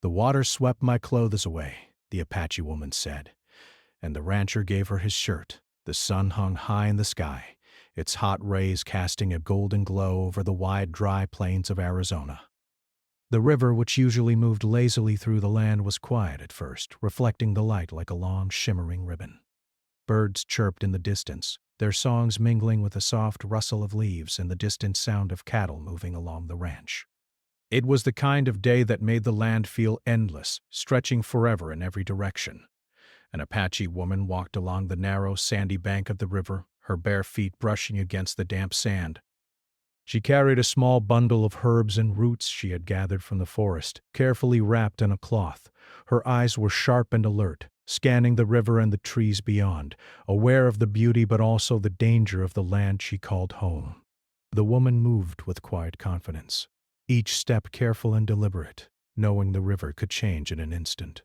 "The water swept my clothes away," the Apache woman said, and the rancher gave her his shirt. The sun hung high in the sky, its hot rays casting a golden glow over the wide, dry plains of Arizona. The river, which usually moved lazily through the land, was quiet at first, reflecting the light like a long, shimmering ribbon. Birds chirped in the distance, their songs mingling with the soft rustle of leaves and the distant sound of cattle moving along the ranch. It was the kind of day that made the land feel endless, stretching forever in every direction. An Apache woman walked along the narrow, sandy bank of the river, her bare feet brushing against the damp sand. She carried a small bundle of herbs and roots she had gathered from the forest, carefully wrapped in a cloth. Her eyes were sharp and alert, scanning the river and the trees beyond, aware of the beauty but also the danger of the land she called home. The woman moved with quiet confidence, each step careful and deliberate, knowing the river could change in an instant.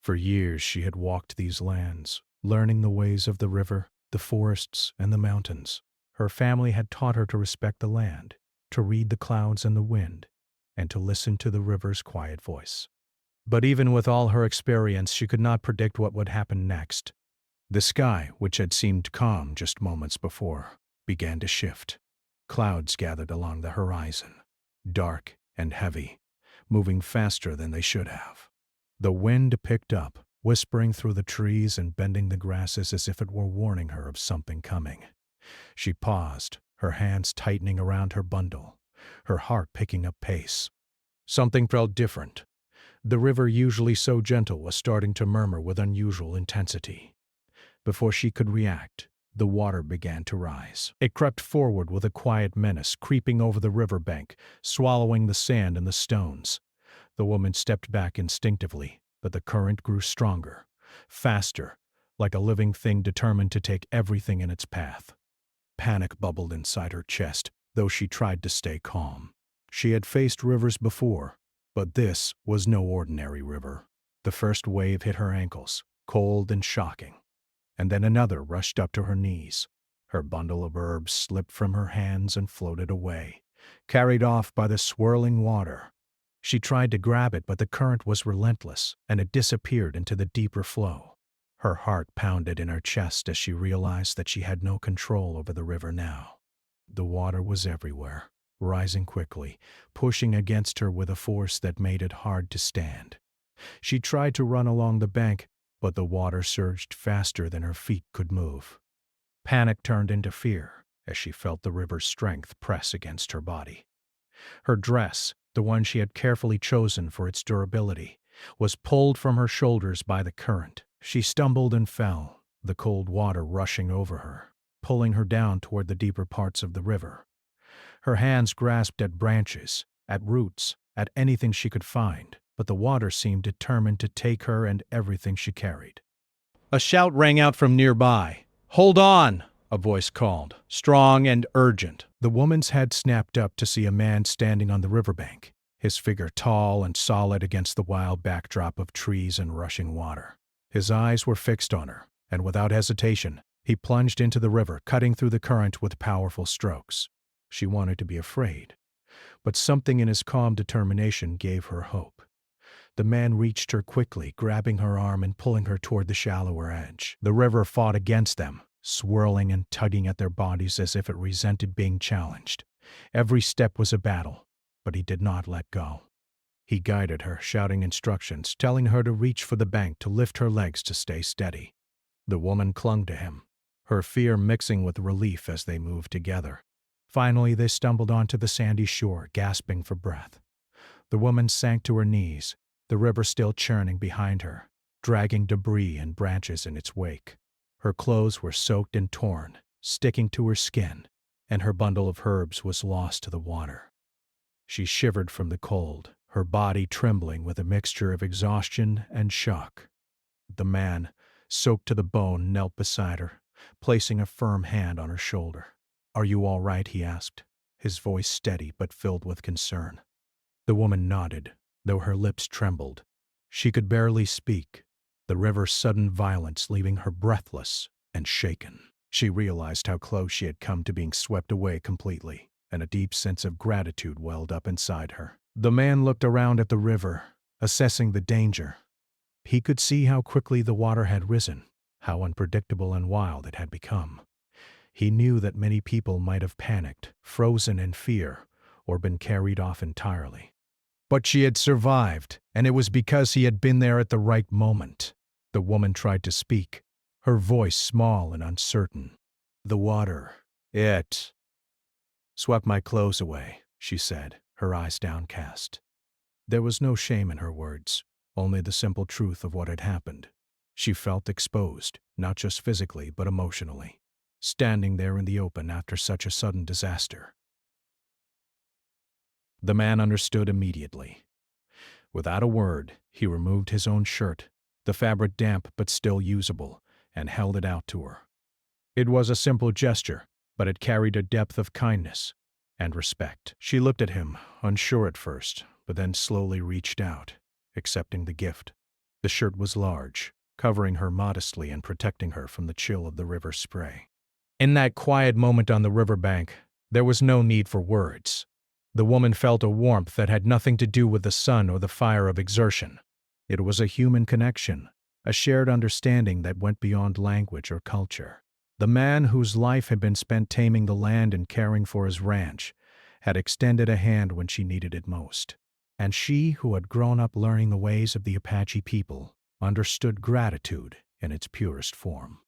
For years she had walked these lands, learning the ways of the river, the forests, and the mountains. Her family had taught her to respect the land, to read the clouds and the wind, and to listen to the river's quiet voice. But even with all her experience, she could not predict what would happen next. The sky, which had seemed calm just moments before, began to shift. Clouds gathered along the horizon, dark and heavy, moving faster than they should have. The wind picked up, whispering through the trees and bending the grasses as if it were warning her of something coming. She paused, her hands tightening around her bundle, her heart picking up pace. Something felt different. The river, usually so gentle, was starting to murmur with unusual intensity. Before she could react, the water began to rise. It crept forward with a quiet menace, creeping over the riverbank, swallowing the sand and the stones. The woman stepped back instinctively, but the current grew stronger, faster, like a living thing determined to take everything in its path. Panic bubbled inside her chest, though she tried to stay calm. She had faced rivers before, but this was no ordinary river. The first wave hit her ankles, cold and shocking, and then another rushed up to her knees. Her bundle of herbs slipped from her hands and floated away, carried off by the swirling water. She tried to grab it, but the current was relentless, and it disappeared into the deeper flow. Her heart pounded in her chest as she realized that she had no control over the river now. The water was everywhere, rising quickly, pushing against her with a force that made it hard to stand. She tried to run along the bank, but the water surged faster than her feet could move. Panic turned into fear as she felt the river's strength press against her body. Her dress, the one she had carefully chosen for its durability, was pulled from her shoulders by the current. She stumbled and fell, the cold water rushing over her, pulling her down toward the deeper parts of the river. Her hands grasped at branches, at roots, at anything she could find, but the water seemed determined to take her and everything she carried. A shout rang out from nearby. "Hold on!" a voice called, strong and urgent. The woman's head snapped up to see a man standing on the riverbank, his figure tall and solid against the wild backdrop of trees and rushing water. His eyes were fixed on her, and without hesitation, he plunged into the river, cutting through the current with powerful strokes. She wanted to be afraid, but something in his calm determination gave her hope. The man reached her quickly, grabbing her arm and pulling her toward the shallower edge. The river fought against them, swirling and tugging at their bodies as if it resented being challenged. Every step was a battle, but he did not let go. He guided her, shouting instructions, telling her to reach for the bank, to lift her legs, to stay steady. The woman clung to him, her fear mixing with relief as they moved together. Finally, they stumbled onto the sandy shore, gasping for breath. The woman sank to her knees, the river still churning behind her, dragging debris and branches in its wake. Her clothes were soaked and torn, sticking to her skin, and her bundle of herbs was lost to the water. She shivered from the cold, her body trembling with a mixture of exhaustion and shock. The man, soaked to the bone, knelt beside her, placing a firm hand on her shoulder. "Are you all right?" he asked, his voice steady but filled with concern. The woman nodded, though her lips trembled. She could barely speak, the river's sudden violence leaving her breathless and shaken. She realized how close she had come to being swept away completely, and a deep sense of gratitude welled up inside her. The man looked around at the river, assessing the danger. He could see how quickly the water had risen, how unpredictable and wild it had become. He knew that many people might have panicked, frozen in fear, or been carried off entirely. But she had survived, and it was because he had been there at the right moment. The woman tried to speak, her voice small and uncertain. The water, it swept my clothes away, she said, her eyes downcast. There was no shame in her words, only the simple truth of what had happened. She felt exposed, not just physically but emotionally, standing there in the open after such a sudden disaster. The man understood immediately. Without a word, he removed his own shirt, the fabric damp but still usable, and held it out to her. It was a simple gesture, but it carried a depth of kindness and respect. She looked at him, unsure at first, but then slowly reached out, accepting the gift. The shirt was large, covering her modestly and protecting her from the chill of the river spray. In that quiet moment on the riverbank, there was no need for words. The woman felt a warmth that had nothing to do with the sun or the fire of exertion. It was a human connection, a shared understanding that went beyond language or culture. The man whose life had been spent taming the land and caring for his ranch had extended a hand when she needed it most. And she, who had grown up learning the ways of the Apache people, understood gratitude in its purest form.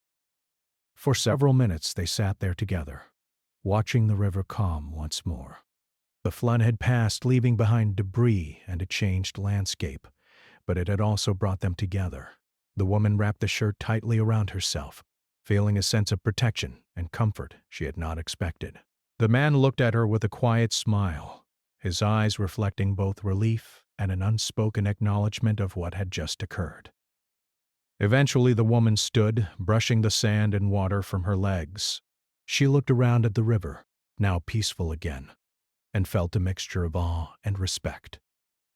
For several minutes they sat there together, watching the river calm once more. The flood had passed, leaving behind debris and a changed landscape, but it had also brought them together. The woman wrapped the shirt tightly around herself, feeling a sense of protection and comfort she had not expected. The man looked at her with a quiet smile, his eyes reflecting both relief and an unspoken acknowledgement of what had just occurred. Eventually the woman stood, brushing the sand and water from her legs. She looked around at the river, now peaceful again, and felt a mixture of awe and respect.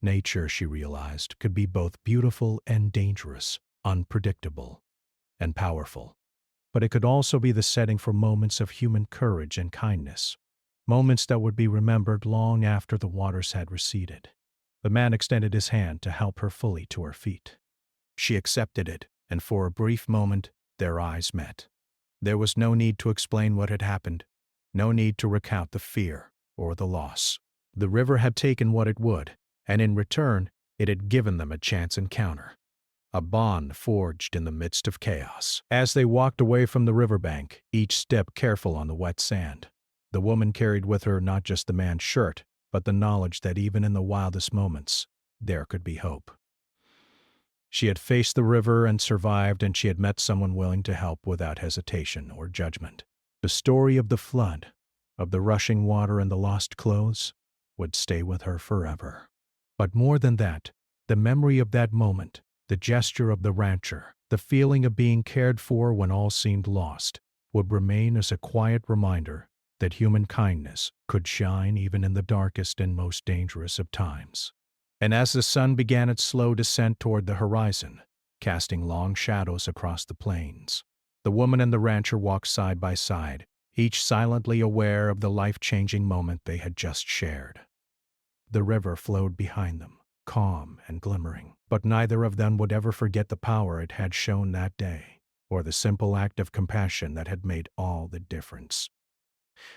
Nature, she realized, could be both beautiful and dangerous, unpredictable and powerful. But it could also be the setting for moments of human courage and kindness, moments that would be remembered long after the waters had receded. The man extended his hand to help her fully to her feet. She accepted it, and for a brief moment, their eyes met. There was no need to explain what had happened, no need to recount the fear or the loss. The river had taken what it would, and in return, it had given them a chance encounter, a bond forged in the midst of chaos. As they walked away from the riverbank, each step careful on the wet sand, the woman carried with her not just the man's shirt, but the knowledge that even in the wildest moments, there could be hope. She had faced the river and survived, and she had met someone willing to help without hesitation or judgment. The story of the flood, of the rushing water and the lost clothes, would stay with her forever. But more than that, the memory of that moment, the gesture of the rancher, the feeling of being cared for when all seemed lost, would remain as a quiet reminder that human kindness could shine even in the darkest and most dangerous of times. And as the sun began its slow descent toward the horizon, casting long shadows across the plains, the woman and the rancher walked side by side, each silently aware of the life-changing moment they had just shared. The river flowed behind them, calm and glimmering, but neither of them would ever forget the power it had shown that day, or the simple act of compassion that had made all the difference.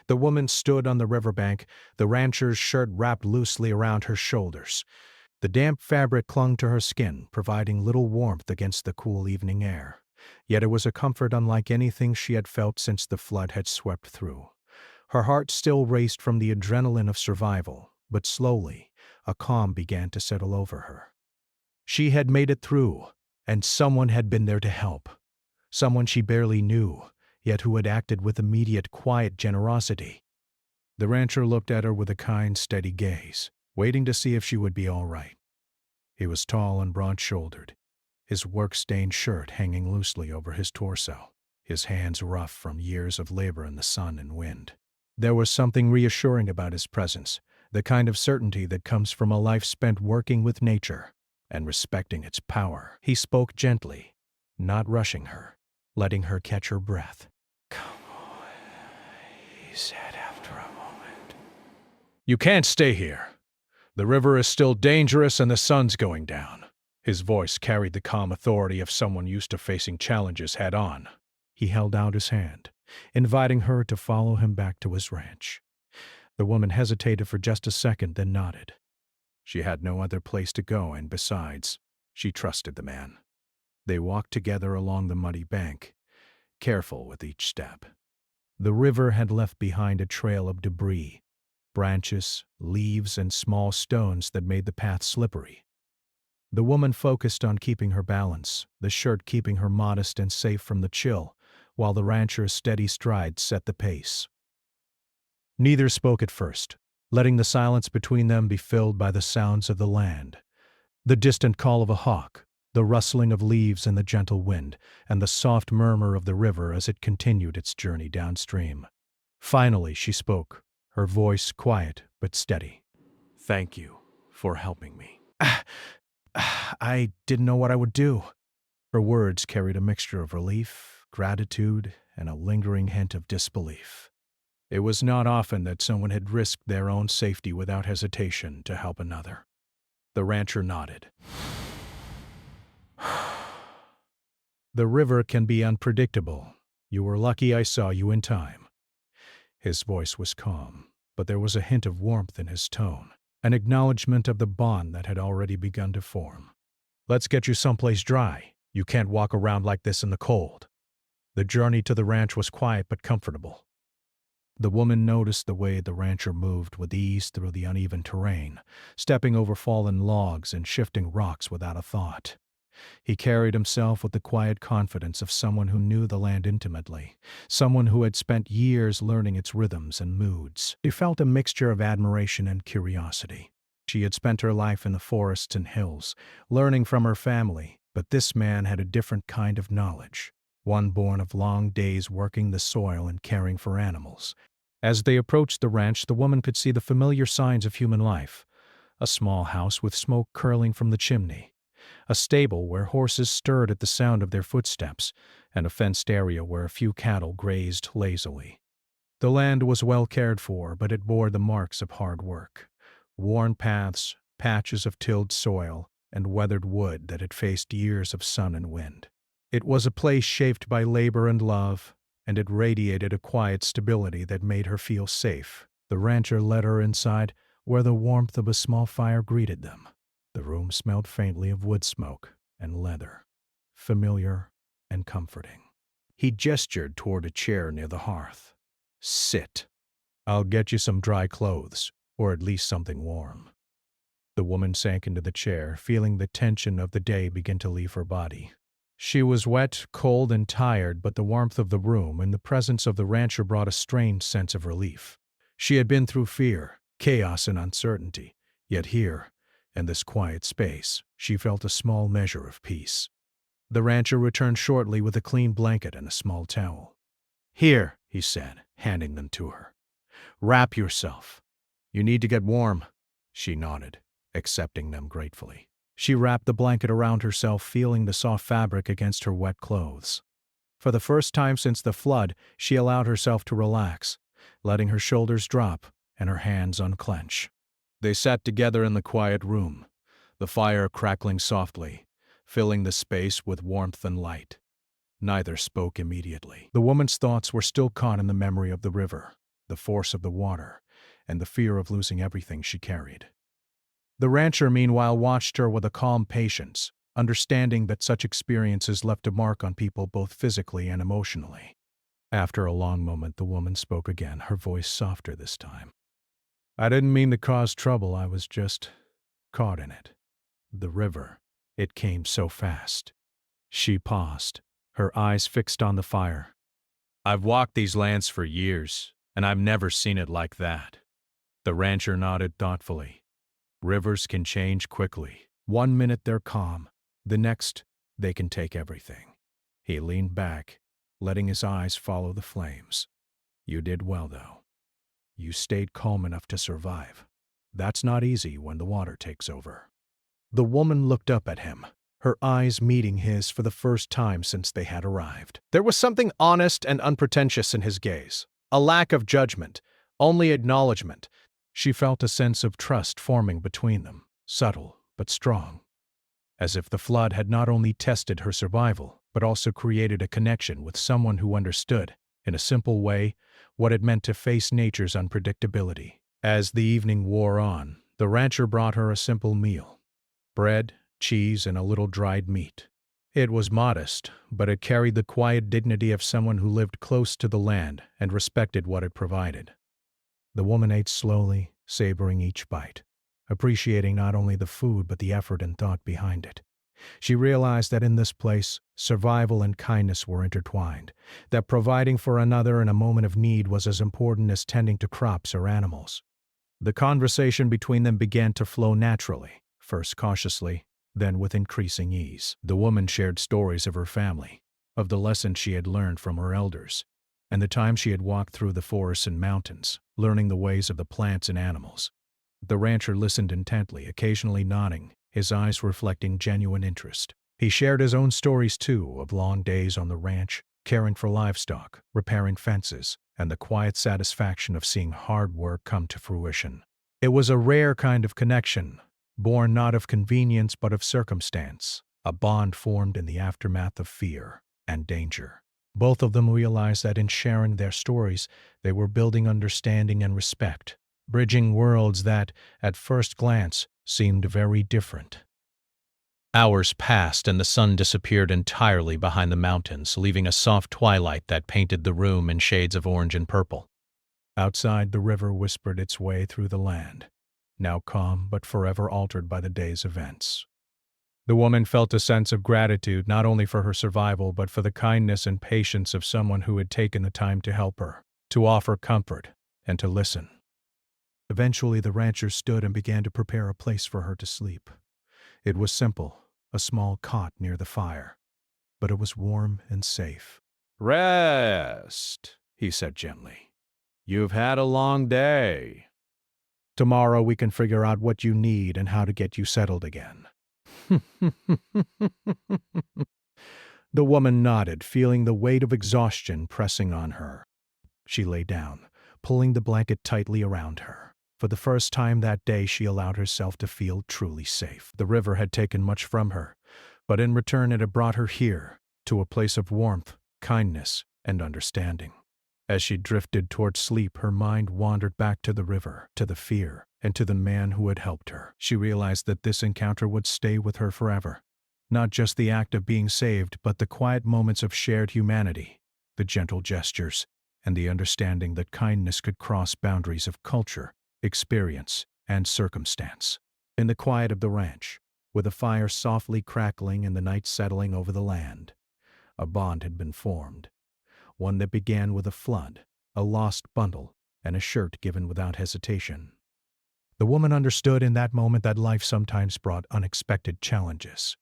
The woman stood on the riverbank, the rancher's shirt wrapped loosely around her shoulders. The damp fabric clung to her skin, providing little warmth against the cool evening air. Yet it was a comfort unlike anything she had felt since the flood had swept through. Her heart still raced from the adrenaline of survival, but slowly, a calm began to settle over her. She had made it through, and someone had been there to help. Someone she barely knew, yet who had acted with immediate, quiet generosity. The rancher looked at her with a kind, steady gaze, waiting to see if she would be all right. He was tall and broad-shouldered, his work-stained shirt hanging loosely over his torso, his hands rough from years of labor in the sun and wind. There was something reassuring about his presence, the kind of certainty that comes from a life spent working with nature and respecting its power. He spoke gently, not rushing her, letting her catch her breath. "Cowboy," he said after a moment. "You can't stay here." The river is still dangerous and the sun's going down. His voice carried the calm authority of someone used to facing challenges head-on. He held out his hand, inviting her to follow him back to his ranch. The woman hesitated for just a second, then nodded. She had no other place to go, and besides, she trusted the man. They walked together along the muddy bank, careful with each step. The river had left behind a trail of debris, branches, leaves, and small stones that made the path slippery. The woman focused on keeping her balance, the shirt keeping her modest and safe from the chill, while the rancher's steady stride set the pace. Neither spoke at first, letting the silence between them be filled by the sounds of the land. The distant call of a hawk, the rustling of leaves in the gentle wind, and the soft murmur of the river as it continued its journey downstream. Finally she spoke, her voice quiet but steady. "Thank you for helping me." I didn't know what I would do." Her words carried a mixture of relief, gratitude, and a lingering hint of disbelief. It was not often that someone had risked their own safety without hesitation to help another. The rancher nodded. "The river can be unpredictable. You were lucky I saw you in time." His voice was calm, but there was a hint of warmth in his tone, an acknowledgement of the bond that had already begun to form. "Let's get you someplace dry. You can't walk around like this in the cold." The journey to the ranch was quiet but comfortable. The woman noticed the way the rancher moved with ease through the uneven terrain, stepping over fallen logs and shifting rocks without a thought. He carried himself with the quiet confidence of someone who knew the land intimately, someone who had spent years learning its rhythms and moods. She felt a mixture of admiration and curiosity. She had spent her life in the forests and hills, learning from her family, but this man had a different kind of knowledge, one born of long days working the soil and caring for animals. As they approached the ranch, the woman could see the familiar signs of human life: a small house with smoke curling from the chimney, a stable where horses stirred at the sound of their footsteps, and a fenced area where a few cattle grazed lazily. The land was well cared for, but it bore the marks of hard work: worn paths, patches of tilled soil, and weathered wood that had faced years of sun and wind. It was a place shaped by labor and love, and it radiated a quiet stability that made her feel safe. The rancher led her inside, where the warmth of a small fire greeted them. The room smelled faintly of wood smoke and leather, familiar and comforting. He gestured toward a chair near the hearth. "Sit. I'll get you some dry clothes, or at least something warm." The woman sank into the chair, feeling the tension of the day begin to leave her body. She was wet, cold, and tired, but the warmth of the room and the presence of the rancher brought a strange sense of relief. She had been through fear, chaos, and uncertainty, yet here, in this quiet space, she felt a small measure of peace. The rancher returned shortly with a clean blanket and a small towel. "Here," he said, handing them to her. "Wrap yourself. You need to get warm." She nodded, accepting them gratefully. She wrapped the blanket around herself, feeling the soft fabric against her wet clothes. For the first time since the flood, she allowed herself to relax, letting her shoulders drop and her hands unclench. They sat together in the quiet room, the fire crackling softly, filling the space with warmth and light. Neither spoke immediately. The woman's thoughts were still caught in the memory of the river, the force of the water, and the fear of losing everything she carried. The rancher, meanwhile, watched her with a calm patience, understanding that such experiences left a mark on people both physically and emotionally. After a long moment, the woman spoke again, her voice softer this time. "I didn't mean to cause trouble, I was just caught in it. The river, it came so fast." She paused, her eyes fixed on the fire. "I've walked these lands for years, and I've never seen it like that." The rancher nodded thoughtfully. Rivers can change quickly. One minute they're calm, the next they can take everything. He leaned back, letting his eyes follow the flames. "You did well, though. You stayed calm enough to survive. That's not easy when the water takes over." The woman looked up at him, her eyes meeting his for the first time since they had arrived. There was something honest and unpretentious in his gaze, a lack of judgment, only acknowledgement. She felt a sense of trust forming between them, subtle but strong, as if the flood had not only tested her survival, but also created a connection with someone who understood, in a simple way, what it meant to face nature's unpredictability. As the evening wore on, the rancher brought her a simple meal: bread, cheese, and a little dried meat. It was modest, but it carried the quiet dignity of someone who lived close to the land and respected what it provided. The woman ate slowly, savoring each bite, appreciating not only the food but the effort and thought behind it. She realized that in this place, survival and kindness were intertwined, that providing for another in a moment of need was as important as tending to crops or animals. The conversation between them began to flow naturally, first cautiously, then with increasing ease. The woman shared stories of her family, of the lessons she had learned from her elders, and the time she had walked through the forests and mountains, learning the ways of the plants and animals. The rancher listened intently, occasionally nodding, his eyes reflecting genuine interest. He shared his own stories too, of long days on the ranch, caring for livestock, repairing fences, and the quiet satisfaction of seeing hard work come to fruition. It was a rare kind of connection, born not of convenience but of circumstance, a bond formed in the aftermath of fear and danger. Both of them realized that in sharing their stories, they were building understanding and respect, bridging worlds that, at first glance, seemed very different. Hours passed and the sun disappeared entirely behind the mountains, leaving a soft twilight that painted the room in shades of orange and purple. Outside, the river whispered its way through the land, now calm but forever altered by the day's events. The woman felt a sense of gratitude not only for her survival but for the kindness and patience of someone who had taken the time to help her, to offer comfort, and to listen. Eventually, the rancher stood and began to prepare a place for her to sleep. It was simple, a small cot near the fire, but it was warm and safe. "Rest," he said gently. "You've had a long day. Tomorrow we can figure out what you need and how to get you settled again." The woman nodded, feeling the weight of exhaustion pressing on her. She lay down, pulling the blanket tightly around her. For the first time that day, she allowed herself to feel truly safe. The river had taken much from her, but in return it had brought her here, to a place of warmth, kindness, and understanding. As she drifted toward sleep, her mind wandered back to the river, to the fear, and to the man who had helped her. She realized that this encounter would stay with her forever. Not just the act of being saved, but the quiet moments of shared humanity, the gentle gestures, and the understanding that kindness could cross boundaries of culture, experience, and circumstance. In the quiet of the ranch, with the fire softly crackling and the night settling over the land, a bond had been formed, one that began with a flood, a lost bundle, and a shirt given without hesitation. The woman understood in that moment that life sometimes brought unexpected challenges,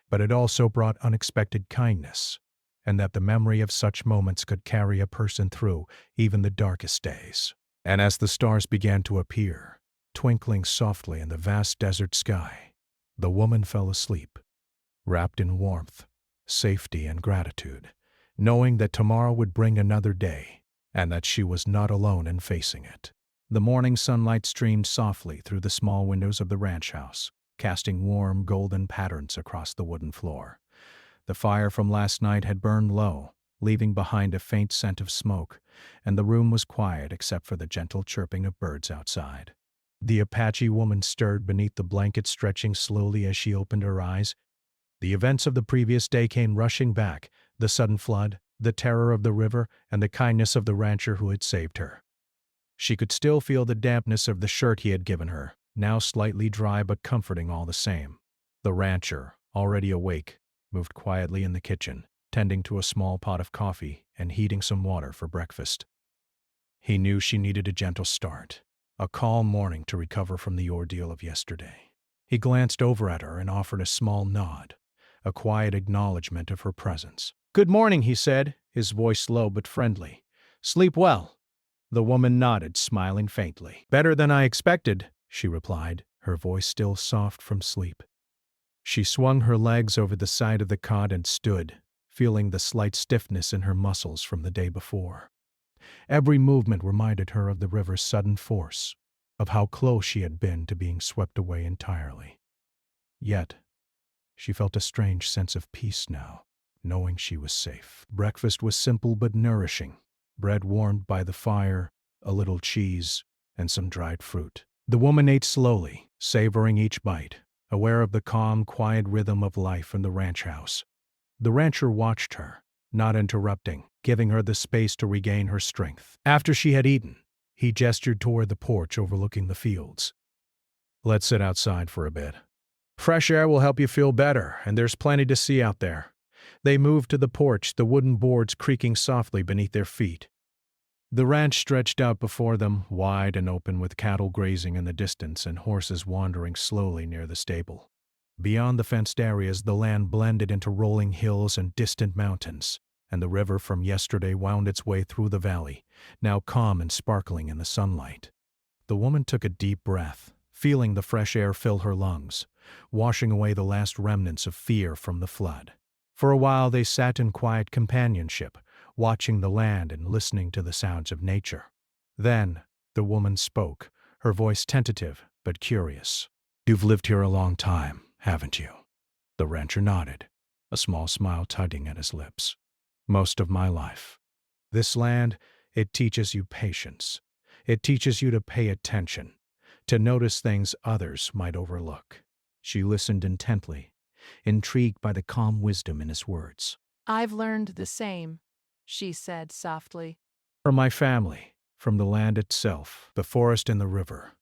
but it also brought unexpected kindness, and that the memory of such moments could carry a person through even the darkest days. And as the stars began to appear, twinkling softly in the vast desert sky, the woman fell asleep, wrapped in warmth, safety, and gratitude, knowing that tomorrow would bring another day, and that she was not alone in facing it. The morning sunlight streamed softly through the small windows of the ranch house, casting warm, golden patterns across the wooden floor. The fire from last night had burned low, leaving behind a faint scent of smoke, and the room was quiet except for the gentle chirping of birds outside. The Apache woman stirred beneath the blanket, stretching slowly as she opened her eyes. The events of the previous day came rushing back, the sudden flood, the terror of the river, and the kindness of the rancher who had saved her. She could still feel the dampness of the shirt he had given her, now slightly dry but comforting all the same. The rancher, already awake, moved quietly in the kitchen, tending to a small pot of coffee and heating some water for breakfast. He knew she needed a gentle start, a calm morning to recover from the ordeal of yesterday. He glanced over at her and offered a small nod, a quiet acknowledgement of her presence. "Good morning," he said, his voice low but friendly. "Sleep well?" The woman nodded, smiling faintly. "Better than I expected," she replied, her voice still soft from sleep. She swung her legs over the side of the cot and stood, feeling the slight stiffness in her muscles from the day before. Every movement reminded her of the river's sudden force, of how close she had been to being swept away entirely. Yet, she felt a strange sense of peace now, knowing she was safe. Breakfast was simple but nourishing. Bread warmed by the fire, a little cheese, and some dried fruit. The woman ate slowly, savoring each bite, aware of the calm, quiet rhythm of life in the ranch house. The rancher watched her, not interrupting, giving her the space to regain her strength. After she had eaten, he gestured toward the porch overlooking the fields. "Let's sit outside for a bit. Fresh air will help you feel better, and there's plenty to see out there." They moved to the porch, the wooden boards creaking softly beneath their feet. The ranch stretched out before them, wide and open, with cattle grazing in the distance and horses wandering slowly near the stable. Beyond the fenced areas, the land blended into rolling hills and distant mountains, and the river from yesterday wound its way through the valley, now calm and sparkling in the sunlight. The woman took a deep breath, feeling the fresh air fill her lungs, washing away the last remnants of fear from the flood. For a while they sat in quiet companionship, watching the land and listening to the sounds of nature. Then the woman spoke, her voice tentative but curious. "You've lived here a long time, haven't you?" The rancher nodded, a small smile tugging at his lips. "Most of my life. This land, it teaches you patience. It teaches you to pay attention, to notice things others might overlook." She listened intently, intrigued by the calm wisdom in his words. "I've learned the same," she said softly. "From my family, from the land itself, the forest and the river.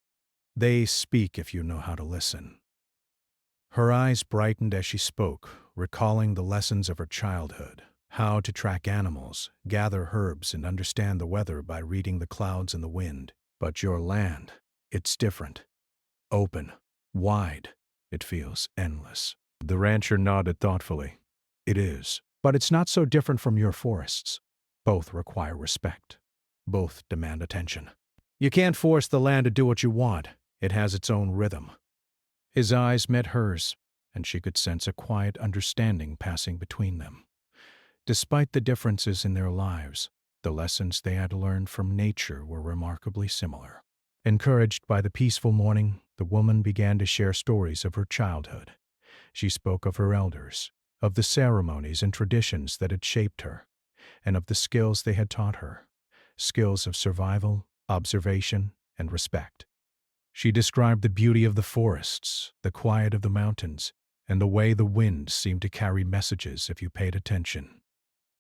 They speak if you know how to listen." Her eyes brightened as she spoke, recalling the lessons of her childhood, how to track animals, gather herbs, and understand the weather by reading the clouds and the wind. "But your land, it's different. Open, wide. It feels endless." The rancher nodded thoughtfully. "It is, but it's not so different from your forests. Both require respect. Both demand attention. You can't force the land to do what you want. It has its own rhythm." His eyes met hers, and she could sense a quiet understanding passing between them. Despite the differences in their lives, the lessons they had learned from nature were remarkably similar. Encouraged by the peaceful morning, the woman began to share stories of her childhood. She spoke of her elders, of the ceremonies and traditions that had shaped her, and of the skills they had taught her, skills of survival, observation, and respect. She described the beauty of the forests, the quiet of the mountains, and the way the wind seemed to carry messages if you paid attention.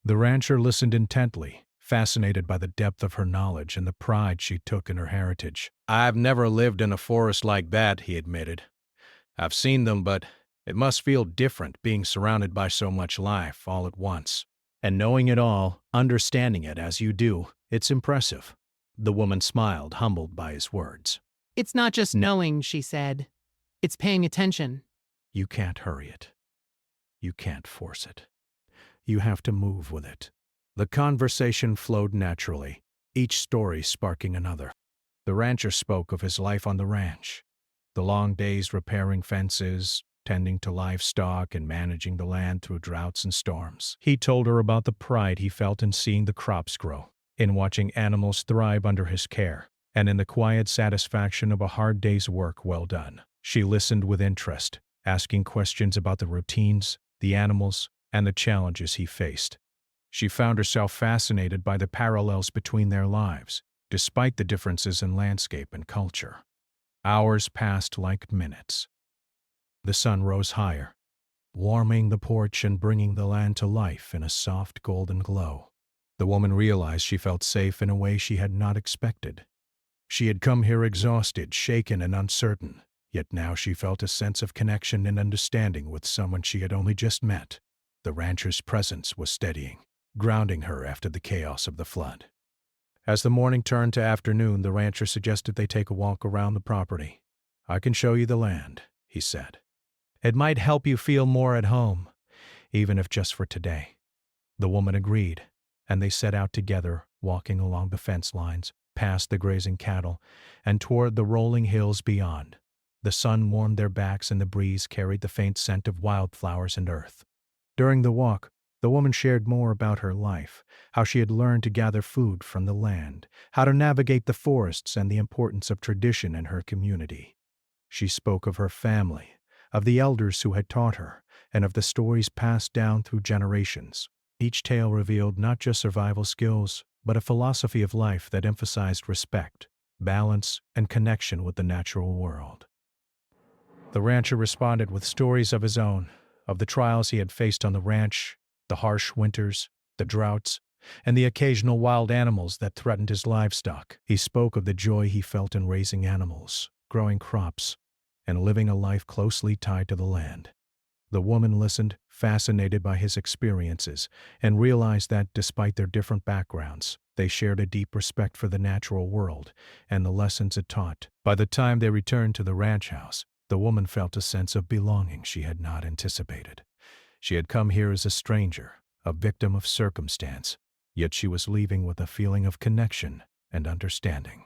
The rancher listened intently, fascinated by the depth of her knowledge and the pride she took in her heritage. "I've never lived in a forest like that," he admitted. "I've seen them, but it must feel different being surrounded by so much life all at once. And knowing it all, understanding it as you do, it's impressive." The woman smiled, humbled by his words. "It's not just knowing," she said. "It's paying attention." "You can't hurry it. You can't force it. You have to move with it." The conversation flowed naturally, each story sparking another. The rancher spoke of his life on the ranch, the long days repairing fences, tending to livestock, and managing the land through droughts and storms. He told her about the pride he felt in seeing the crops grow, in watching animals thrive under his care, and in the quiet satisfaction of a hard day's work well done. She listened with interest, asking questions about the routines, the animals, and the challenges he faced. She found herself fascinated by the parallels between their lives, despite the differences in landscape and culture. Hours passed like minutes. The sun rose higher, warming the porch and bringing the land to life in a soft golden glow. The woman realized she felt safe in a way she had not expected. She had come here exhausted, shaken, and uncertain, yet now she felt a sense of connection and understanding with someone she had only just met. The rancher's presence was steadying, grounding her after the chaos of the flood. As the morning turned to afternoon, the rancher suggested they take a walk around the property. "I can show you the land," he said. "It might help you feel more at home, even if just for today." The woman agreed, and they set out together, walking along the fence lines, past the grazing cattle, and toward the rolling hills beyond. The sun warmed their backs and the breeze carried the faint scent of wildflowers and earth. During the walk, The woman shared more about her life, how she had learned to gather food from the land, how to navigate the forests, and the importance of tradition in her community. She spoke of her family, of the elders who had taught her, and of the stories passed down through generations. Each tale revealed not just survival skills, but a philosophy of life that emphasized respect, balance, and connection with the natural world. The rancher responded with stories of his own, of the trials he had faced on the ranch, the harsh winters, the droughts, and the occasional wild animals that threatened his livestock. He spoke of the joy he felt in raising animals, growing crops, and living a life closely tied to the land. The woman listened, fascinated by his experiences, and realized that, despite their different backgrounds, they shared a deep respect for the natural world and the lessons it taught. By the time they returned to the ranch house, the woman felt a sense of belonging she had not anticipated. She had come here as a stranger, a victim of circumstance, yet she was leaving with a feeling of connection and understanding.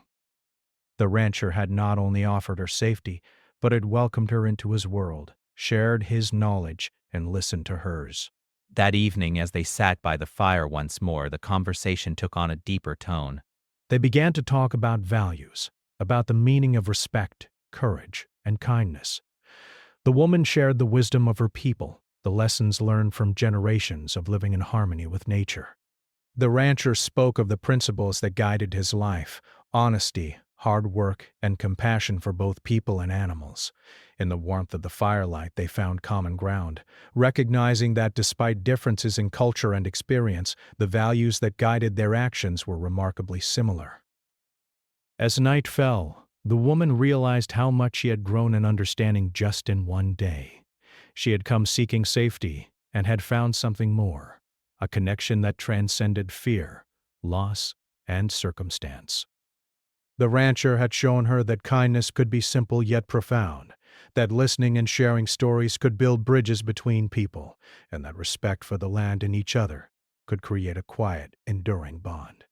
The rancher had not only offered her safety, but had welcomed her into his world, shared his knowledge, and listened to hers. That evening, as they sat by the fire once more, the conversation took on a deeper tone. They began to talk about values, about the meaning of respect, courage, and kindness. The woman shared the wisdom of her people, the lessons learned from generations of living in harmony with nature. The rancher spoke of the principles that guided his life: honesty, hard work, and compassion for both people and animals. In the warmth of the firelight, they found common ground, recognizing that despite differences in culture and experience, the values that guided their actions were remarkably similar. As night fell, the woman realized how much she had grown in understanding just in one day. She had come seeking safety and had found something more, a connection that transcended fear, loss, and circumstance. The rancher had shown her that kindness could be simple yet profound, that listening and sharing stories could build bridges between people, and that respect for the land and each other could create a quiet, enduring bond.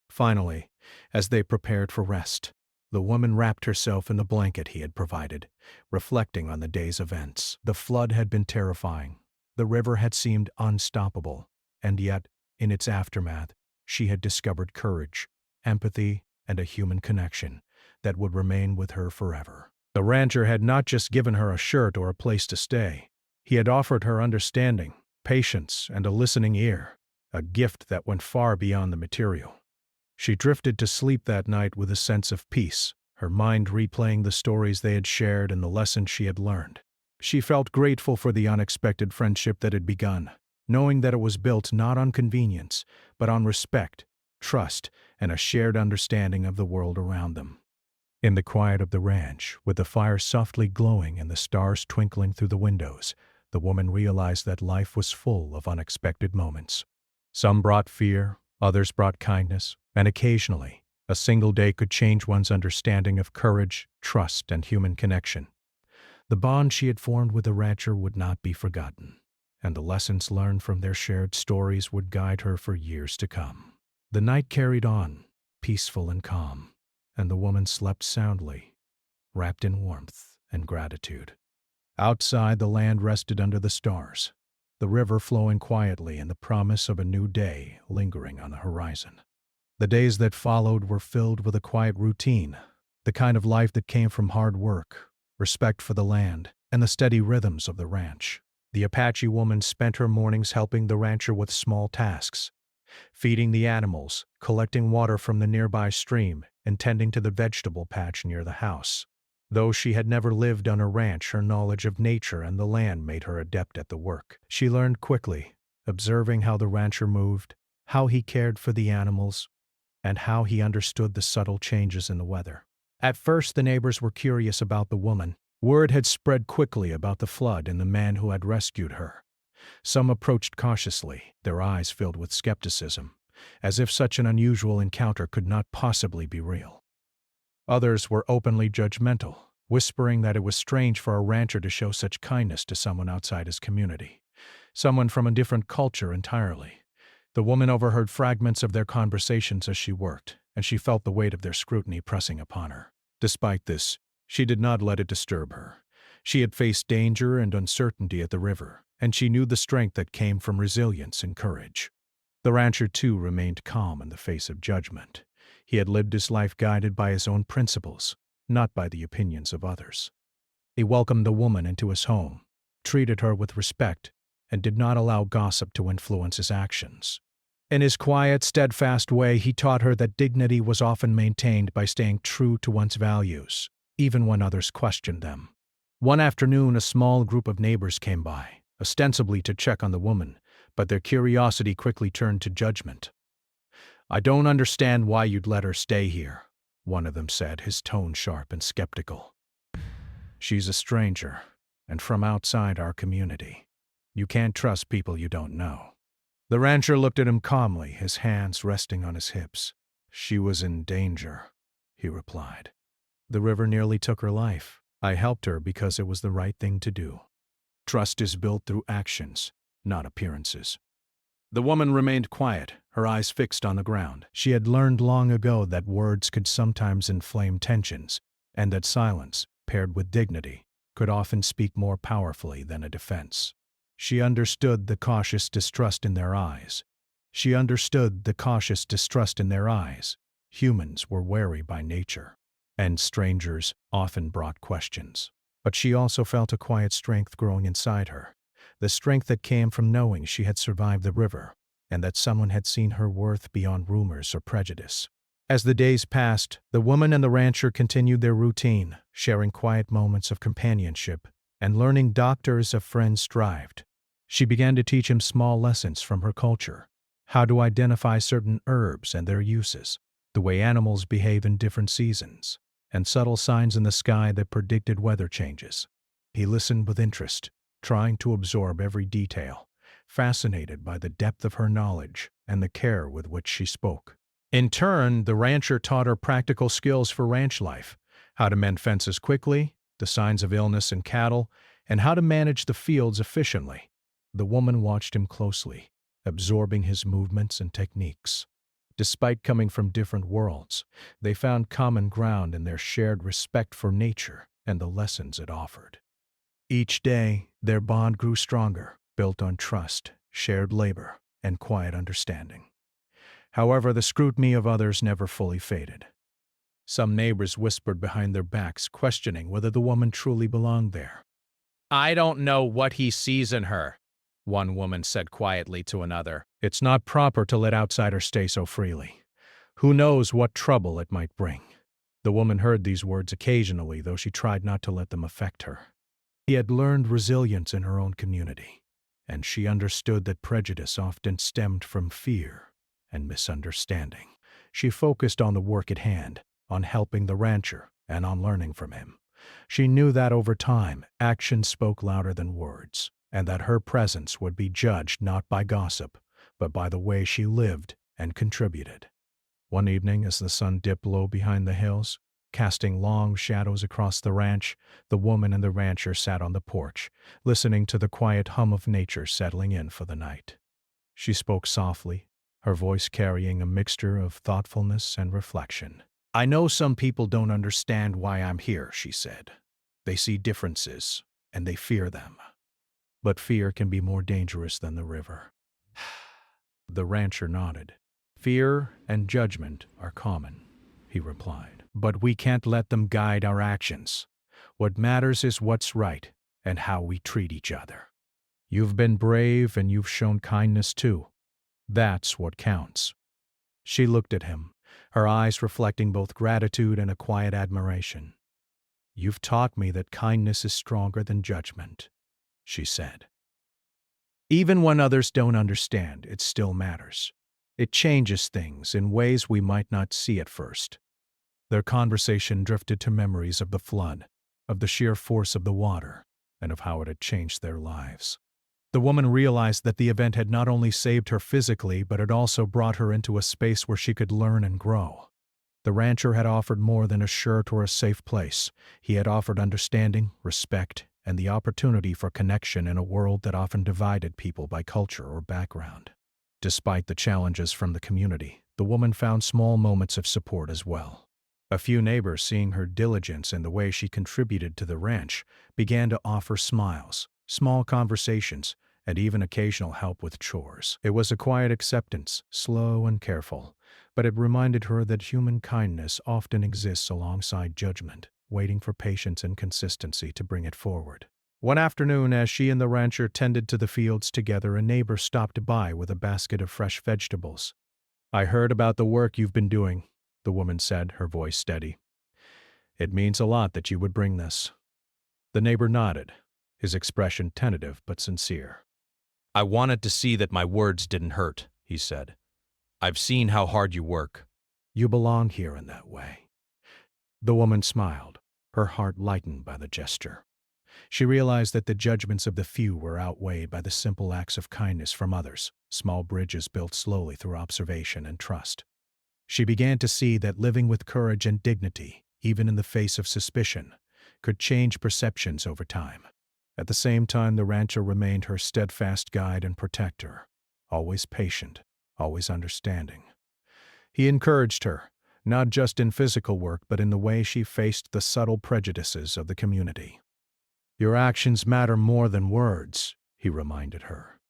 Finally, as they prepared for rest, the woman wrapped herself in the blanket he had provided, reflecting on the day's events. The flood had been terrifying. The river had seemed unstoppable, and yet, in its aftermath, she had discovered courage, empathy, and a human connection that would remain with her forever. The rancher had not just given her a shirt or a place to stay. He had offered her understanding, patience, and a listening ear, a gift that went far beyond the material. She drifted to sleep that night with a sense of peace, her mind replaying the stories they had shared and the lessons she had learned. She felt grateful for the unexpected friendship that had begun, knowing that it was built not on convenience, but on respect, trust, and a shared understanding of the world around them. In the quiet of the ranch, with the fire softly glowing and the stars twinkling through the windows, the woman realized that life was full of unexpected moments. Some brought fear, others brought kindness, and occasionally, a single day could change one's understanding of courage, trust, and human connection. The bond she had formed with the rancher would not be forgotten, and the lessons learned from their shared stories would guide her for years to come. The night carried on, peaceful and calm, and the woman slept soundly, wrapped in warmth and gratitude. Outside, the land rested under the stars, the river flowing quietly and the promise of a new day lingering on the horizon. The days that followed were filled with a quiet routine, the kind of life that came from hard work, respect for the land, and the steady rhythms of the ranch. The Apache woman spent her mornings helping the rancher with small tasks, feeding the animals, collecting water from the nearby stream, and tending to the vegetable patch near the house. Though she had never lived on a ranch, her knowledge of nature and the land made her adept at the work. She learned quickly, observing how the rancher moved, how he cared for the animals, and how he understood the subtle changes in the weather. At first, the neighbors were curious about the woman. Word had spread quickly about the flood and the man who had rescued her. Some approached cautiously, their eyes filled with skepticism, as if such an unusual encounter could not possibly be real. Others were openly judgmental, whispering that it was strange for a rancher to show such kindness to someone outside his community, someone from a different culture entirely. The woman overheard fragments of their conversations as she worked, and she felt the weight of their scrutiny pressing upon her. Despite this, she did not let it disturb her. She had faced danger and uncertainty at the river, and she knew the strength that came from resilience and courage. The rancher, too, remained calm in the face of judgment. He had lived his life guided by his own principles, not by the opinions of others. He welcomed the woman into his home, treated her with respect, and did not allow gossip to influence his actions. In his quiet, steadfast way, he taught her that dignity was often maintained by staying true to one's values, even when others questioned them. One afternoon, a small group of neighbors came by, ostensibly to check on the woman, but their curiosity quickly turned to judgment. "I don't understand why you'd let her stay here," one of them said, his tone sharp and skeptical. "She's a stranger, and from outside our community. You can't trust people you don't know." The rancher looked at him calmly, his hands resting on his hips. "She was in danger," he replied. "The river nearly took her life. I helped her because it was the right thing to do. Trust is built through actions, not appearances." The woman remained quiet, her eyes fixed on the ground. She had learned long ago that words could sometimes inflame tensions, and that silence, paired with dignity, could often speak more powerfully than a defense. She understood the cautious distrust in their eyes. Humans were wary by nature, and strangers often brought questions. But she also felt a quiet strength growing inside her, the strength that came from knowing she had survived the river, and that someone had seen her worth beyond rumors or prejudice. As the days passed, the woman and the rancher continued their routine, sharing quiet moments of companionship and learning doctors of friends thrived. She began to teach him small lessons from her culture, how to identify certain herbs and their uses, the way animals behave in different seasons, and subtle signs in the sky that predicted weather changes. He listened with interest, trying to absorb every detail, fascinated by the depth of her knowledge and the care with which she spoke. In turn, the rancher taught her practical skills for ranch life, how to mend fences quickly, the signs of illness in cattle, and how to manage the fields efficiently. The woman watched him closely, absorbing his movements and techniques. Despite coming from different worlds, they found common ground in their shared respect for nature and the lessons it offered. Each day, their bond grew stronger, built on trust, shared labor, and quiet understanding. However, the scrutiny of others never fully faded. Some neighbors whispered behind their backs, questioning whether the woman truly belonged there. "I don't know what he sees in her," one woman said quietly to another. "It's not proper to let outsiders stay so freely. Who knows what trouble it might bring?" The woman heard these words occasionally, though she tried not to let them affect her. He had learned resilience in her own community, and she understood that prejudice often stemmed from fear and misunderstanding. She focused on the work at hand, on helping the rancher, and on learning from him. She knew that over time, actions spoke louder than words, and that her presence would be judged not by gossip, but by the way she lived and contributed. One evening, as the sun dipped low behind the hills, casting long shadows across the ranch, the woman and the rancher sat on the porch, listening to the quiet hum of nature settling in for the night. She spoke softly, her voice carrying a mixture of thoughtfulness and reflection. "I know some people don't understand why I'm here," she said. "They see differences, and they fear them. But fear can be more dangerous than the river." The rancher nodded. "Fear and judgment are common," he replied. "But we can't let them guide our actions. What matters is what's right and how we treat each other. You've been brave and you've shown kindness too. That's what counts." She looked at him, her eyes reflecting both gratitude and a quiet admiration. "You've taught me that kindness is stronger than judgment," she said. "Even when others don't understand, it still matters. It changes things in ways we might not see at first." Their conversation drifted to memories of the flood, of the sheer force of the water, and of how it had changed their lives. The woman realized that the event had not only saved her physically, but had also brought her into a space where she could learn and grow. The rancher had offered more than a shirt or a safe place. He had offered understanding, respect, and the opportunity for connection in a world that often divided people by culture or background. Despite the challenges from the community, the woman found small moments of support as well. A few neighbors, seeing her diligence and the way she contributed to the ranch, began to offer smiles, small conversations, and even occasional help with chores. It was a quiet acceptance, slow and careful, but it reminded her that human kindness often exists alongside judgment, waiting for patience and consistency to bring it forward. One afternoon, as she and the rancher tended to the fields together, a neighbor stopped by with a basket of fresh vegetables. "I heard about the work you've been doing," the woman said, her voice steady. "It means a lot that you would bring this." The neighbor nodded, his expression tentative but sincere. "I wanted to see that my words didn't hurt," he said. "I've seen how hard you work." "You belong here in that way." The woman smiled, her heart lightened by the gesture. She realized that the judgments of the few were outweighed by the simple acts of kindness from others, small bridges built slowly through observation and trust. She began to see that living with courage and dignity, even in the face of suspicion, could change perceptions over time. At the same time, the rancher remained her steadfast guide and protector, always patient, always understanding. He encouraged her, not just in physical work but in the way she faced the subtle prejudices of the community. "Your actions matter more than words," he reminded her.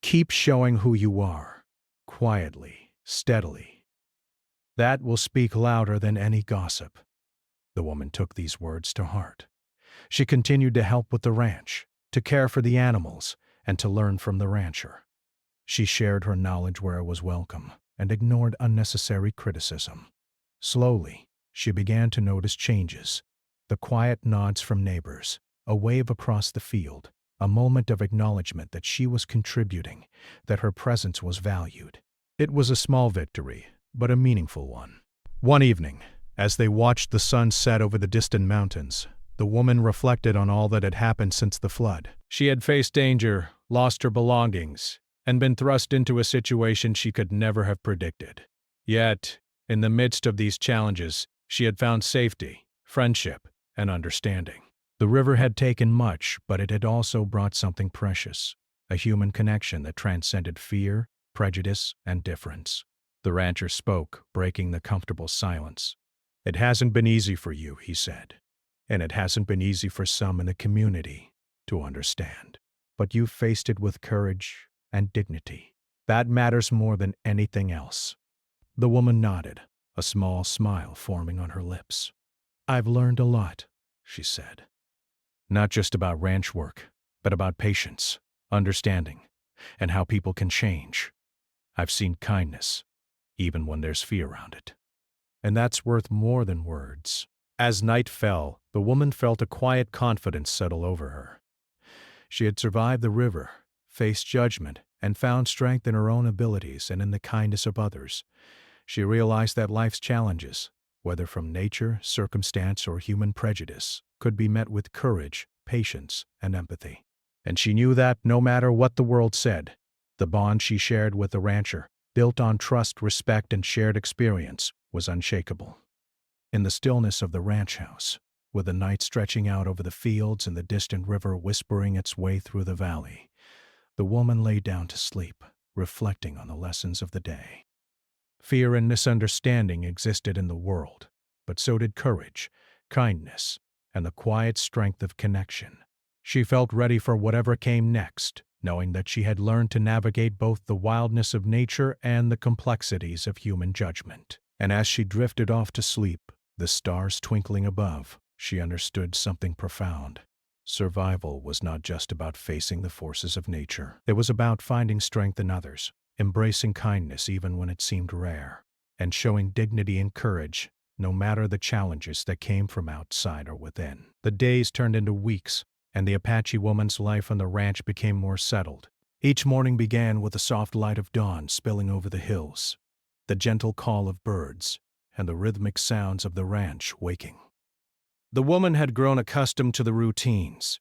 "Keep showing who you are, quietly, steadily. That will speak louder than any gossip." The woman took these words to heart. She continued to help with the ranch, to care for the animals, and to learn from the rancher. She shared her knowledge where it was welcome and ignored unnecessary criticism. Slowly, she began to notice changes, the quiet nods from neighbors, a wave across the field, a moment of acknowledgement that she was contributing, that her presence was valued. It was a small victory, but a meaningful one. One evening, as they watched the sun set over the distant mountains, the woman reflected on all that had happened since the flood. She had faced danger, lost her belongings, and been thrust into a situation she could never have predicted. Yet, in the midst of these challenges, she had found safety, friendship, and understanding. The river had taken much, but it had also brought something precious, a human connection that transcended fear, prejudice, and difference. The rancher spoke, breaking the comfortable silence. "It hasn't been easy for you," he said, "and it hasn't been easy for some in the community to understand. But you've faced it with courage and dignity. That matters more than anything else." The woman nodded, a small smile forming on her lips. "I've learned a lot," she said. "Not just about ranch work, but about patience, understanding, and how people can change. I've seen kindness, even when there's fear around it. And that's worth more than words." As night fell, the woman felt a quiet confidence settle over her. She had survived the river, faced judgment, and found strength in her own abilities and in the kindness of others. She realized that life's challenges, whether from nature, circumstance, or human prejudice, could be met with courage, patience, and empathy. And she knew that, no matter what the world said, the bond she shared with the rancher, built on trust, respect, and shared experience, was unshakable. In the stillness of the ranch house, with the night stretching out over the fields and the distant river whispering its way through the valley, the woman lay down to sleep, reflecting on the lessons of the day. Fear and misunderstanding existed in the world, but so did courage, kindness, and the quiet strength of connection. She felt ready for whatever came next, knowing that she had learned to navigate both the wildness of nature and the complexities of human judgment. And as she drifted off to sleep, the stars twinkling above, she understood something profound. Survival was not just about facing the forces of nature. It was about finding strength in others, embracing kindness even when it seemed rare, and showing dignity and courage no matter the challenges that came from outside or within. The days turned into weeks, and the Apache woman's life on the ranch became more settled. Each morning began with the soft light of dawn spilling over the hills, the gentle call of birds, and the rhythmic sounds of the ranch waking. The woman had grown accustomed to the routines.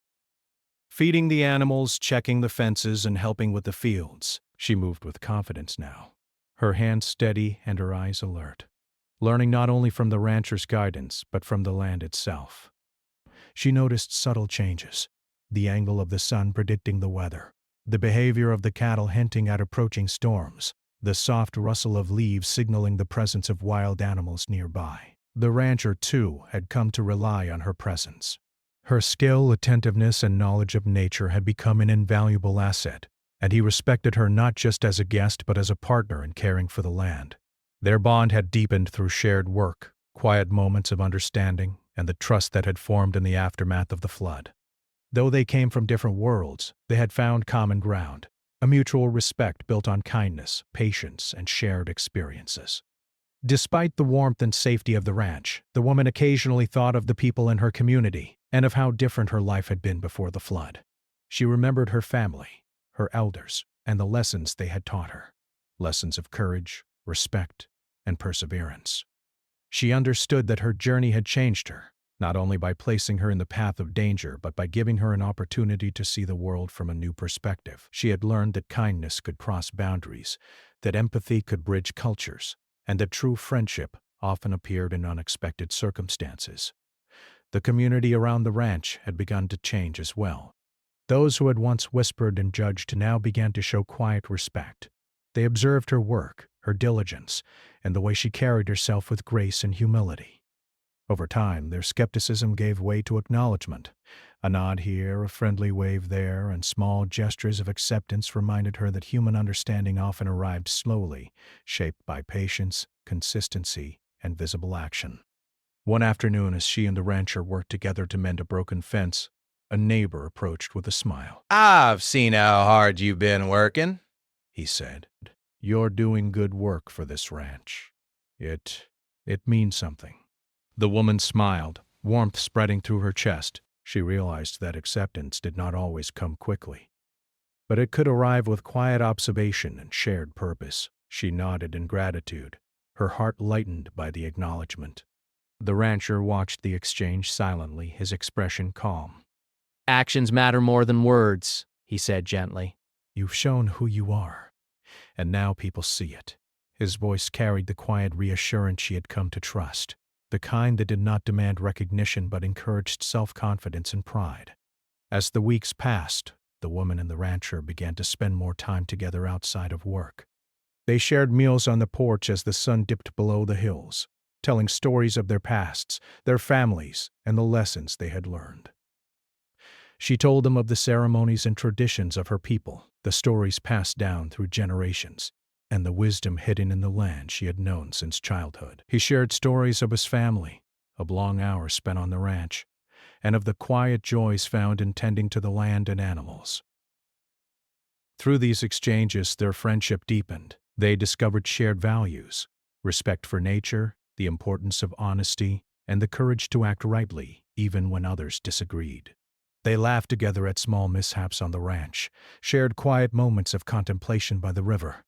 Feeding the animals, checking the fences, and helping with the fields, she moved with confidence now, her hands steady and her eyes alert, learning not only from the rancher's guidance but from the land itself. She noticed subtle changes, the angle of the sun predicting the weather, the behavior of the cattle hinting at approaching storms, the soft rustle of leaves signaling the presence of wild animals nearby. The rancher, too, had come to rely on her presence. Her skill, attentiveness, and knowledge of nature had become an invaluable asset, and he respected her not just as a guest but as a partner in caring for the land. Their bond had deepened through shared work, quiet moments of understanding, and the trust that had formed in the aftermath of the flood. Though they came from different worlds, they had found common ground, a mutual respect built on kindness, patience, and shared experiences. Despite the warmth and safety of the ranch, the woman occasionally thought of the people in her community and of how different her life had been before the flood. She remembered her family, her elders, and the lessons they had taught her. Lessons of courage, respect, and perseverance. She understood that her journey had changed her, not only by placing her in the path of danger but by giving her an opportunity to see the world from a new perspective. She had learned that kindness could cross boundaries, that empathy could bridge cultures, and that true friendship often appeared in unexpected circumstances. The community around the ranch had begun to change as well. Those who had once whispered and judged now began to show quiet respect. They observed her work, her diligence, and the way she carried herself with grace and humility. Over time, their skepticism gave way to acknowledgement. A nod here, a friendly wave there, and small gestures of acceptance reminded her that human understanding often arrived slowly, shaped by patience, consistency, and visible action. One afternoon, as she and the rancher worked together to mend a broken fence, a neighbor approached with a smile. "I've seen how hard you've been working," he said. "You're doing good work for this ranch. It means something." The woman smiled, warmth spreading through her chest. She realized that acceptance did not always come quickly, but it could arrive with quiet observation and shared purpose. She nodded in gratitude, her heart lightened by the acknowledgement. The rancher watched the exchange silently, his expression calm. Actions matter more than words, he said gently. "You've shown who you are, and now people see it." His voice carried the quiet reassurance she had come to trust, the kind that did not demand recognition but encouraged self-confidence and pride. As the weeks passed, the woman and the rancher began to spend more time together outside of work. They shared meals on the porch as the sun dipped below the hills, telling stories of their pasts, their families, and the lessons they had learned. She told them of the ceremonies and traditions of her people, the stories passed down through generations, and the wisdom hidden in the land she had known since childhood. He shared stories of his family, of long hours spent on the ranch, and of the quiet joys found in tending to the land and animals. Through these exchanges, their friendship deepened. They discovered shared values, respect for nature, the importance of honesty, and the courage to act rightly, even when others disagreed. They laughed together at small mishaps on the ranch, shared quiet moments of contemplation by the river,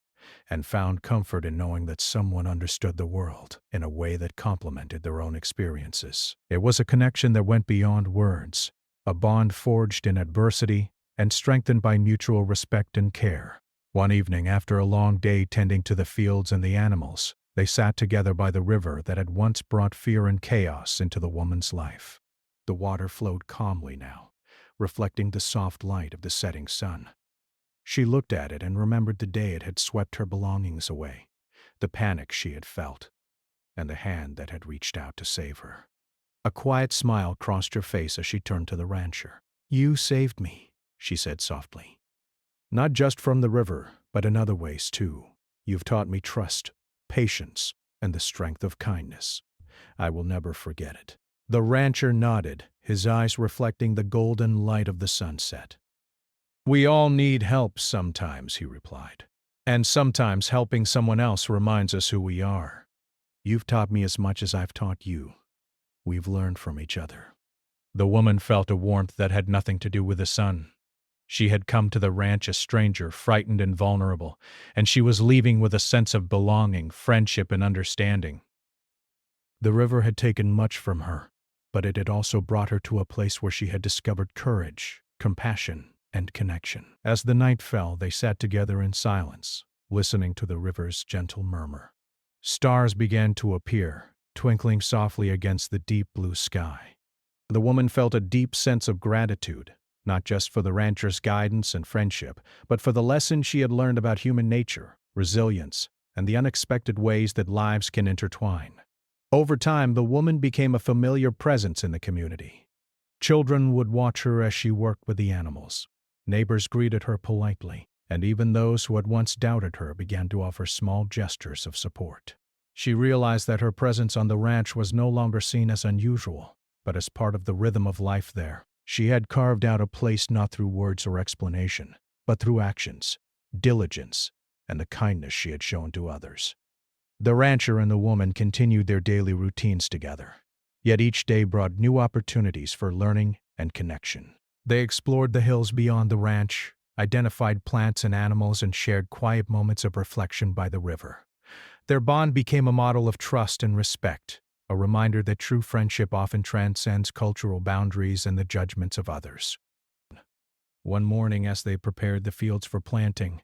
and found comfort in knowing that someone understood the world in a way that complemented their own experiences. It was a connection that went beyond words, a bond forged in adversity and strengthened by mutual respect and care. One evening, after a long day tending to the fields and the animals, they sat together by the river that had once brought fear and chaos into the woman's life. The water flowed calmly now, reflecting the soft light of the setting sun. She looked at it and remembered the day it had swept her belongings away, the panic she had felt, and the hand that had reached out to save her. A quiet smile crossed her face as she turned to the rancher. "You saved me," she said softly. "Not just from the river, but in other ways too. You've taught me trust, patience, and the strength of kindness. I will never forget it." The rancher nodded, his eyes reflecting the golden light of the sunset. "We all need help sometimes," he replied. "And sometimes helping someone else reminds us who we are. You've taught me as much as I've taught you. We've learned from each other." The woman felt a warmth that had nothing to do with the sun. She had come to the ranch a stranger, frightened and vulnerable, and she was leaving with a sense of belonging, friendship, and understanding. The river had taken much from her, but it had also brought her to a place where she had discovered courage, compassion, and connection. As the night fell, they sat together in silence, listening to the river's gentle murmur. Stars began to appear, twinkling softly against the deep blue sky. The woman felt a deep sense of gratitude, not just for the rancher's guidance and friendship, but for the lesson she had learned about human nature, resilience, and the unexpected ways that lives can intertwine. Over time, the woman became a familiar presence in the community. Children would watch her as she worked with the animals. Neighbors greeted her politely, and even those who had once doubted her began to offer small gestures of support. She realized that her presence on the ranch was no longer seen as unusual, but as part of the rhythm of life there. She had carved out a place not through words or explanation, but through actions, diligence, and the kindness she had shown to others. The rancher and the woman continued their daily routines together, yet each day brought new opportunities for learning and connection. They explored the hills beyond the ranch, identified plants and animals, and shared quiet moments of reflection by the river. Their bond became a model of trust and respect, a reminder that true friendship often transcends cultural boundaries and the judgments of others. One morning, as they prepared the fields for planting,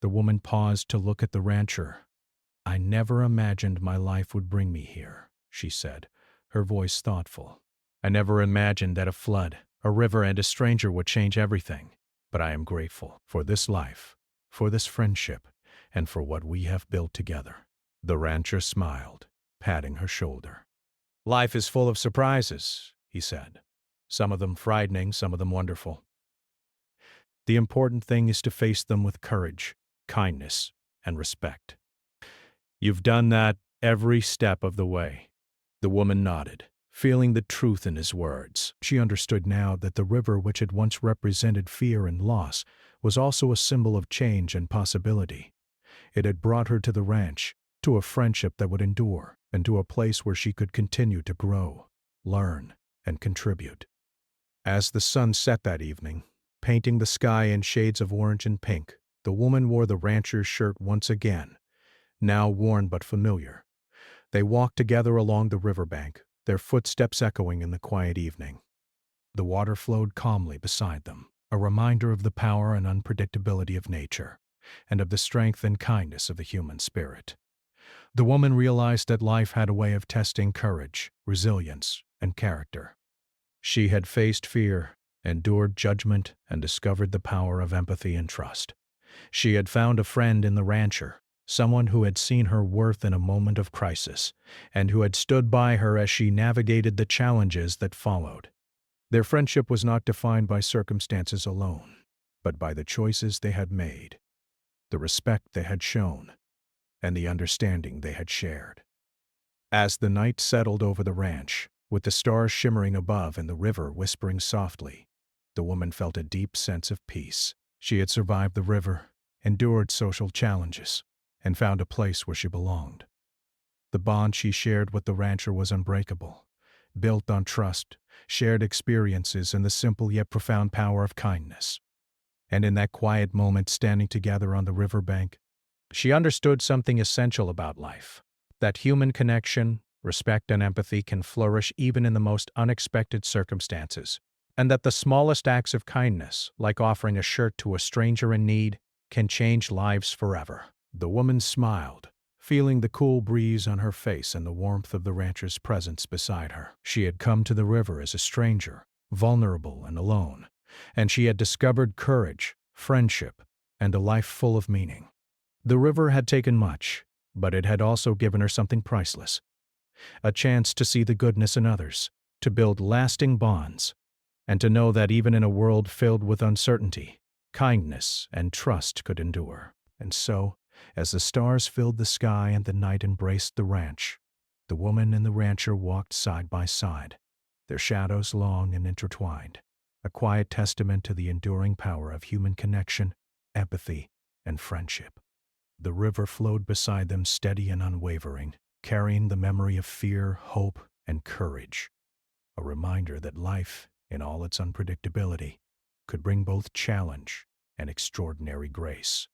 the woman paused to look at the rancher. "I never imagined my life would bring me here," she said, her voice thoughtful. "I never imagined that a flood, a river, and a stranger would change everything. But I am grateful for this life, for this friendship, and for what we have built together." The rancher smiled, patting her shoulder. "Life is full of surprises," he said. "Some of them frightening, some of them wonderful. The important thing is to face them with courage, kindness, and respect. You've done that every step of the way." The woman nodded, feeling the truth in his words. She understood now that the river, which had once represented fear and loss, was also a symbol of change and possibility. It had brought her to the ranch, to a friendship that would endure, and to a place where she could continue to grow, learn, and contribute. As the sun set that evening, painting the sky in shades of orange and pink, the woman wore the rancher's shirt once again, now worn but familiar. They walked together along the riverbank, their footsteps echoing in the quiet evening. The water flowed calmly beside them, a reminder of the power and unpredictability of nature, and of the strength and kindness of the human spirit. The woman realized that life had a way of testing courage, resilience, and character. She had faced fear, endured judgment, and discovered the power of empathy and trust. She had found a friend in the rancher, someone who had seen her worth in a moment of crisis, and who had stood by her as she navigated the challenges that followed. Their friendship was not defined by circumstances alone, but by the choices they had made, the respect they had shown, and the understanding they had shared. As the night settled over the ranch, with the stars shimmering above and the river whispering softly, the woman felt a deep sense of peace. She had survived the river, endured social challenges, and found a place where she belonged. The bond she shared with the rancher was unbreakable, built on trust, shared experiences, and the simple yet profound power of kindness. And in that quiet moment standing together on the riverbank, she understood something essential about life, that human connection, respect, and empathy can flourish even in the most unexpected circumstances, and that the smallest acts of kindness, like offering a shirt to a stranger in need, can change lives forever. The woman smiled, feeling the cool breeze on her face and the warmth of the rancher's presence beside her. She had come to the river as a stranger, vulnerable and alone, and she had discovered courage, friendship, and a life full of meaning. The river had taken much, but it had also given her something priceless, a chance to see the goodness in others, to build lasting bonds, and to know that even in a world filled with uncertainty, kindness and trust could endure. And so, as the stars filled the sky and the night embraced the ranch, the woman and the rancher walked side by side, their shadows long and intertwined, a quiet testament to the enduring power of human connection, empathy, and friendship. The river flowed beside them steady and unwavering, carrying the memory of fear, hope, and courage, a reminder that life, in all its unpredictability, could bring both challenge and extraordinary grace.